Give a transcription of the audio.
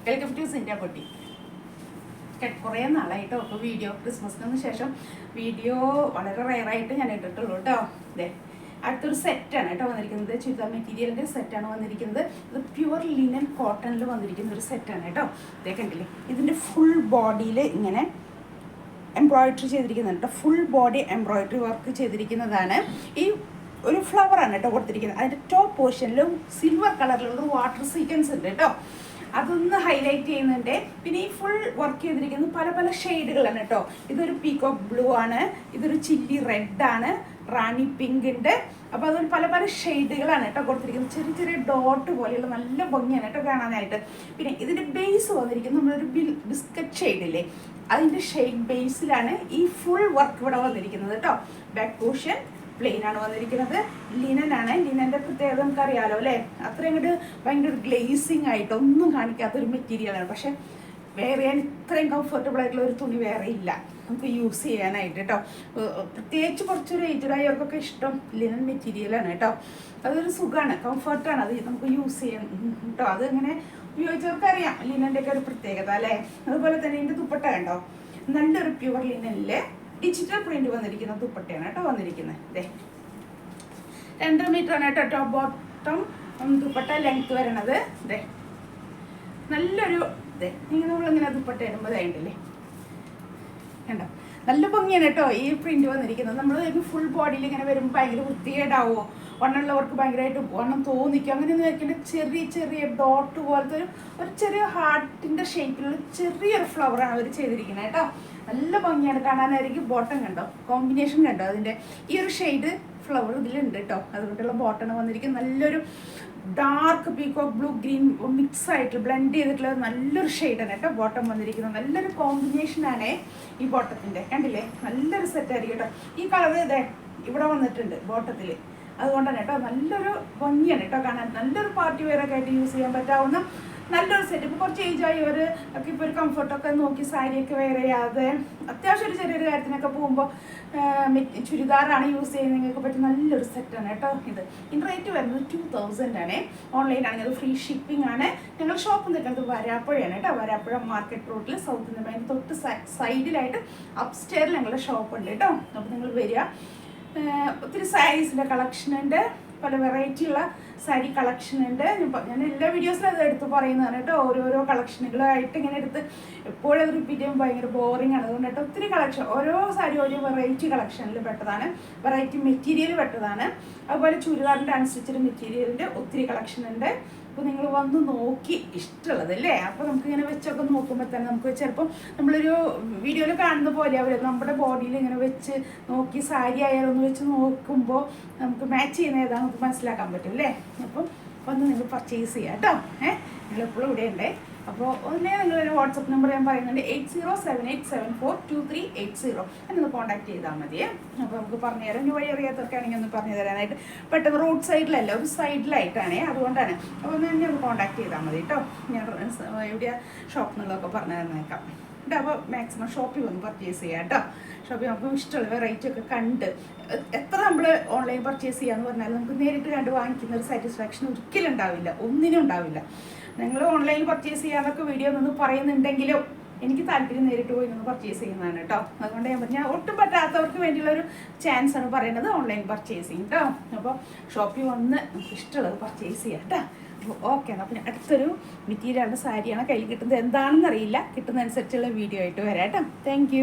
Welcome to Sinda പൊട്ടി. കുറേ നാളായിട്ടോ ഇപ്പോൾ വീഡിയോ ക്രിസ്മസിന് ശേഷം വീഡിയോ വളരെ റയറായിട്ട് ഞാൻ ഇട്ടിട്ടുള്ളൂ കേട്ടോ. അതെ, അടുത്തൊരു സെറ്റാണ് കേട്ടോ വന്നിരിക്കുന്നത്. ചുരിദാർ മെറ്റീരിയലിൻ്റെ സെറ്റാണ് വന്നിരിക്കുന്നത്. ഇത് പ്യുവർ ലിനൻ കോട്ടണിൽ വന്നിരിക്കുന്ന ഒരു സെറ്റാണ് കേട്ടോ. ഇതേ കണ്ടില്ലേ, ഇതിൻ്റെ ഫുൾ ബോഡിയിൽ ഇങ്ങനെ എംബ്രോയിഡറി ചെയ്തിരിക്കുന്നുണ്ട് കേട്ടോ. ഫുൾ ബോഡി എംബ്രോയിഡറി വർക്ക് ചെയ്തിരിക്കുന്നതാണ്. ഈ ഒരു ഫ്ലവറാണ് കേട്ടോ കൊടുത്തിരിക്കുന്നത്. അതിൻ്റെ ടോപ്പ് പോർഷനിലും സിൽവർ കളറിലുള്ള വാട്ടർ സീക്വൻസ് ഉണ്ട് കേട്ടോ. അതൊന്ന് ഹൈലൈറ്റ് ചെയ്യുന്നുണ്ട്. പിന്നെ ഈ ഫുൾ വർക്ക് ചെയ്തിരിക്കുന്നത് പല പല ഷെയ്ഡുകളാണ് കേട്ടോ. ഇതൊരു പീകോക്ക് ബ്ലൂ ആണ്, ഇതൊരു ചില്ലി റെഡ് ആണ്, റാണി പിങ്ക് ഉണ്ട്. അപ്പോൾ അതൊരു പല പല ഷെയ്ഡുകളാണ് കേട്ടോ കൊടുത്തിരിക്കുന്നത്. ചെറിയ ചെറിയ ഡോട്ട് പോലെയുള്ള നല്ല ഭംഗിയാണ് കേട്ടോ കാണാനായിട്ട്. പിന്നെ ഇതിൻ്റെ ബേസ് വന്നിരിക്കുന്നത് നമ്മളൊരു ബിസ്ക്കറ്റ് ഷെയ്ഡില്ലേ, അതിൻ്റെ ഷെയ്ഡ് ബേസിലാണ് ഈ ഫുൾ വർക്ക് ഇവിടെ വന്നിരിക്കുന്നത് കേട്ടോ. ബാക്ക് പോർഷൻ പ്ലെയിൻ ആണ് വന്നിരിക്കുന്നത്. ലിനൻ ആണ്. ലിനൻ്റെ പ്രത്യേകത നമുക്കറിയാലോ അല്ലേ, അത്രയും അങ്ങോട്ട് ഭയങ്കര ഗ്ലേസിങ് ആയിട്ട് ഒന്നും കാണിക്കാത്തൊരു മെറ്റീരിയലാണ്. പക്ഷെ വേറെ ഇത്രയും കംഫർട്ടബിൾ ആയിട്ടുള്ള ഒരു തുണി വേറെ ഇല്ല നമുക്ക് യൂസ് ചെയ്യാനായിട്ട് കേട്ടോ. പ്രത്യേകിച്ച് കുറച്ചൊരു ഏജ്ഡായവർക്കൊക്കെ ഇഷ്ടം ലിനൻ മെറ്റീരിയലാണ് കേട്ടോ. അതൊരു സുഖമാണ്, കംഫർട്ടാണ്, അത് നമുക്ക് യൂസ് ചെയ്യാൻ കേട്ടോ. അത് ഇങ്ങനെ ഉപയോഗിച്ചവർക്ക് അറിയാം ലിനൻ്റെ ഒക്കെ ഒരു പ്രത്യേകത അല്ലേ. അതുപോലെ തന്നെ ഇതിൻ്റെ ദുപ്പട്ട കണ്ടോ, നല്ലൊരു പ്യുവർ ലിനനിൽ ഡിജിറ്റൽ പ്രിന്റ് വന്നിരിക്കുന്ന ദുപ്പട്ടയാണ് കേട്ടോ വന്നിരിക്കുന്നത്. ഇതേ 2 മീറ്ററാണ് കേട്ടോ ടോപ്പ് ബോട്ടം ദുപ്പട്ട ലെങ്ത് വരണത്. ഇതേ നല്ലൊരു ഇതേ നമ്മളിങ്ങനെ ദുപ്പട്ട ഇടുമ്പോൾ ഇതായിട്ടില്ലേ കണ്ടോ, നല്ല ഭംഗിയാണ് കേട്ടോ ഈ പ്രിന്റ് വന്നിരിക്കുന്നത്. നമ്മൾ ഫുൾ ബോഡിയിൽ ഇങ്ങനെ വരുമ്പോൾ ഭയങ്കര വൃത്തികേടാവോ, വണ്ണമുള്ളവർക്ക് ഭയങ്കരമായിട്ട് വണ്ണം തോന്നിക്കും അങ്ങനെയൊന്നും വെക്കേണ്ട. ചെറിയ ചെറിയ ഡോട്ട് പോലത്തെ ഒരു ചെറിയ ഹാർട്ടിൻ്റെ ഷേപ്പിലുള്ള ചെറിയൊരു ഫ്ലവറാണ് അവർ ചെയ്തിരിക്കുന്നത് കേട്ടോ. നല്ല ഭംഗിയാണ് കാണാനായിരിക്കും. ബോട്ടം കണ്ടോ, കോമ്പിനേഷൻ കണ്ടോ, അതിൻ്റെ ഈ ഒരു ഷെയ്ഡ് ഫ്ലവർ ഇതിലുണ്ട് കേട്ടോ. അതുകൊണ്ടുള്ള ബോട്ടം വന്നിരിക്കും. നല്ലൊരു dark peacock blue green mix ആയിട്ട് ബ്ലെൻഡ് ചെയ്തിട്ടുള്ള നല്ലൊരു ഷെയ്ഡാണ് കേട്ടോ ബോട്ടം വന്നിരിക്കുന്നത്. നല്ലൊരു കോമ്പിനേഷനാണ് ഈ ബോട്ടത്തിൻ്റെ. കണ്ടില്ലേ, നല്ലൊരു സെറ്റായിരിക്കും കേട്ടോ. ഈ കളർ ഇതേ ഇവിടെ വന്നിട്ടുണ്ട് ബോട്ടത്തിൽ. അതുകൊണ്ടാണ് കേട്ടോ നല്ലൊരു ഭംഗിയാണ് കേട്ടോ കാണാൻ. നല്ലൊരു പാർട്ടി വെയറൊക്കെ ആയിട്ട് യൂസ് ചെയ്യാൻ പറ്റാവുന്ന നല്ലൊരു സെറ്റ്. ഇപ്പോൾ കുറച്ച് ഏജായി അവർ ഒക്കെ ഇപ്പോൾ ഒരു കംഫർട്ടൊക്കെ നോക്കി സാരിയൊക്കെ വെയർ ചെയ്യാതെ അത്യാവശ്യം ഒരു ചെറിയൊരു കാര്യത്തിനൊക്കെ പോകുമ്പോൾ ചുരിദാറാണ് യൂസ് ചെയ്യുന്നത് നിങ്ങൾക്ക് പറ്റും നല്ലൊരു സെറ്റാണ് കേട്ടോ ഇത്. ഇതിൻ്റെ റേറ്റ് വരുന്നത് 2000 ആണ്. ഓൺലൈനാണെങ്കിൽ അത് ഫ്രീ ഷിപ്പിംഗ് ആണ്. ഞങ്ങൾ ഷോപ്പ് നിൽക്കുന്നത് വരാപ്പുഴയാണ് കേട്ടോ. വരാപ്പുഴ മാർക്കറ്റ് റോഡിൽ സൗത്ത് ഇന്ത്യൻ ബാങ്ക് തൊട്ട് സൈഡിലായിട്ട് അപ്സ്റ്റെയറിൽ ഞങ്ങളുടെ ഷോപ്പ് ഉണ്ട് കേട്ടോ. അപ്പോൾ നിങ്ങൾ വരിക. ഒത്തിരി സാരീസിൻ്റെ കളക്ഷൻ ഉണ്ട്, പല വെറൈറ്റി ഉള്ള സാരി കളക്ഷൻ ഉണ്ട്. ഞാൻ എല്ലാ വീഡിയോസിലും അത് എടുത്ത് പറയുന്നതാണ് കേട്ടോ. ഓരോരോ കളക്ഷനുകളായിട്ട് ഇങ്ങനെ എടുത്ത് എപ്പോഴും അത് റിപ്പീറ്റ് ചെയ്യുമ്പോൾ ഭയങ്കര ബോറിംഗ് ആണ്. അതുകൊണ്ട് കേട്ടോ ഒത്തിരി കളക്ഷൻ, ഓരോ സാരി ഓരോ വെറൈറ്റി കളക്ഷനിൽ പെട്ടതാണ്, വെറൈറ്റി മെറ്റീരിയൽ പെട്ടതാണ്. അതുപോലെ ചുരിദാറിൻ്റെ അൺസ്റ്റിച്ചഡ് മെറ്റീരിയലിൻ്റെ ഒത്തിരി കളക്ഷൻ ഉണ്ട്. അപ്പോൾ നിങ്ങൾ വന്ന് നോക്കി ഇഷ്ടമുള്ളതല്ലേ. അപ്പോൾ നമുക്കിങ്ങനെ വെച്ചൊക്കെ നോക്കുമ്പോൾ തന്നെ നമുക്ക് ചിലപ്പം നമ്മളൊരു വീഡിയോയിൽ കാണുന്ന പോലെ അവർ നമ്മുടെ ബോഡിയിൽ ഇങ്ങനെ വെച്ച് നോക്കി സാരി ആയാലും ഒന്ന് വെച്ച് നോക്കുമ്പോൾ നമുക്ക് മാച്ച് ചെയ്യുന്ന ഏതാണ് നമുക്ക് മനസ്സിലാക്കാൻ പറ്റും അല്ലേ. അപ്പം വന്ന് നിങ്ങൾ പർച്ചേസ് ചെയ്യാം കേട്ടോ. നിങ്ങളെപ്പോഴും ഇവിടെ ഉണ്ടേ. അപ്പോൾ ഒന്നേ നിങ്ങളൊരു വാട്സപ്പ് നമ്പർ ഞാൻ പറയുന്നുണ്ട് 8078742380 എന്നൊന്ന് കോൺടാക്ട് ചെയ്താൽ മതി. അപ്പോൾ നമുക്ക് പറഞ്ഞു തരാം. വഴി അറിയാത്തവർക്ക് ആണെങ്കിൽ ഒന്ന് പറഞ്ഞു തരാനായിട്ട് പെട്ടെന്ന് റോഡ് സൈഡിലല്ല, ഒരു സൈഡിലായിട്ടാണേ, അതുകൊണ്ടാണ്. അപ്പോൾ ഒന്ന് തന്നെ ഒന്ന് കോൺടാക്ട് ചെയ്താൽ മതി കേട്ടോ. ഞാൻ എവിടെയാണ് ഷോപ്പ് എന്നുള്ളതൊക്കെ പറഞ്ഞു തന്നേക്കാം കേട്ടോ. അപ്പോൾ മാക്സിമം ഷോപ്പിൽ വന്ന് പർച്ചേസ് ചെയ്യാം കേട്ടോ. ഷോപ്പിൽ നമുക്ക് ഇഷ്ടമുള്ള വെറൈറ്റി ഒക്കെ കണ്ട് എത്ര നമ്മൾ ഓൺലൈൻ പർച്ചേസ് ചെയ്യാന്ന് പറഞ്ഞാലും നമുക്ക് നേരിട്ട് കണ്ട് വാങ്ങിക്കുന്ന ഒരു സാറ്റിസ്ഫാക്ഷൻ ഒരിക്കലും ഉണ്ടാവില്ല, ഒന്നിനും ഉണ്ടാവില്ല. നിങ്ങൾ ഓൺലൈനിൽ പർച്ചേസ് ചെയ്യാനൊക്കെ വീഡിയോ നിന്ന് പറയുന്നുണ്ടെങ്കിലും എനിക്ക് താല്പര്യം നേരിട്ട് പോയി നിന്ന് പർച്ചേസ് ചെയ്യുന്നതാണ് കേട്ടോ. അതുകൊണ്ട് ഞാൻ ഒട്ടും പറ്റാത്തവർക്ക് വേണ്ടിയുള്ളൊരു ചാൻസ് ആണ് പറയുന്നത് ഓൺലൈൻ പർച്ചേസിങ് കേട്ടോ. അപ്പോൾ ഷോപ്പിൽ വന്ന് നമുക്ക് ഇഷ്ടമുള്ളത് പർച്ചേസ് ചെയ്യാം കേട്ടോ. അപ്പോൾ ഓക്കെ, അപ്പോൾ അടുത്തൊരു മെറ്റീരിയലാണ്, സാരിയാണ് കയ്യിൽ കിട്ടുന്നത് എന്താണെന്ന് അറിയില്ല, കിട്ടുന്നതനുസരിച്ചുള്ള വീഡിയോ ആയിട്ട് വരാം കേട്ടോ. താങ്ക്